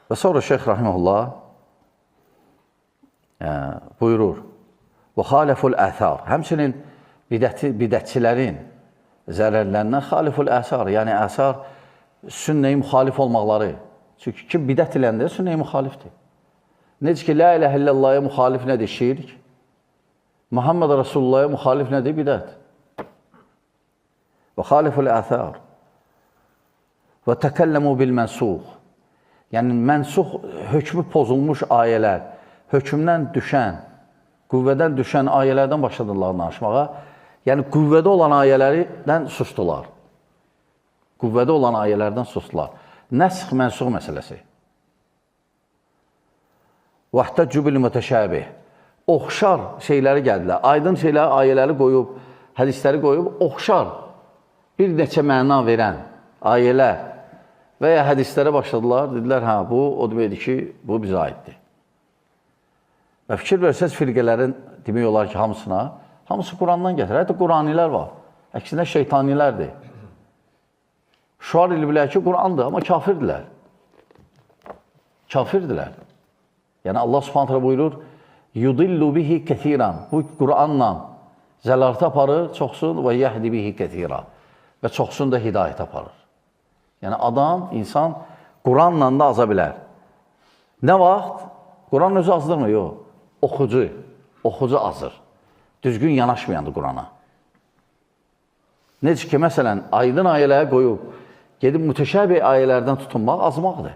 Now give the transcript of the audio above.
Və sonra Şeyx Rahiməhullah buyurur, və xaliful əthar, həmçinin bidətçilərin zərərlərindən xaliful əsar, yəni əsar sünnəyə müxalif olmaqları. Çünki kim bidət iləndə sünnəyə müxalifdir. Necə ki, la iləhə illallah'a müxalif nədir? Şirk. Muhammed Rasulullah'a müxalif nədir? Bidət. Və xaliful əthar. Və təkəlləmu bil mənsuq. Yəni, mənsuq, hökmü pozulmuş ayələr, hökmdən düşən, qüvvədən düşən ayələrdən başladılar danışmağa. Yəni, qüvvədə olan ayələrdən sustular. Qüvvədə olan ayələrdən sustular. Nəsx, mənsuq məsələsi. Vəhtəccü bil mütəşəbih. Oxşar şeyləri gəldilər. Aydın şeyləri, ayələri qoyub, hədisləri qoyub, oxşar bir neçə məna verən ayələr və ya hədislərə başladılar. Dedilər, hə, bu, o deməkdir ki, bu bizə aiddir. Və fikir versəz firqələrin demək olar ki, hamısı Qurandan gətirir. Hətta Quranilər var. Əksinə şeytanilərdir. Şuar ilə bilər ki, Qurandır, amma kafirdirlər. Kafirdirlər. Yəni, Allah Subhanahu buyurur, yudillu bihi kəsiran. Bu, Quranla zəlalətə aparır, çoxsun və yəhdi bihi kəsira. Və çoxsun da hidayət aparır. Yəni, adam, insan Quranla da aza bilər. Nə vaxt? Quran özü azdırmır, yox. Oxucu azır. Düzgün yanaşmayandır Qurana. Necə ki, məsələn, aydın ayələrə qoyub, gedib mütəşəbih ayələrdən tutunmaq azmaqdır.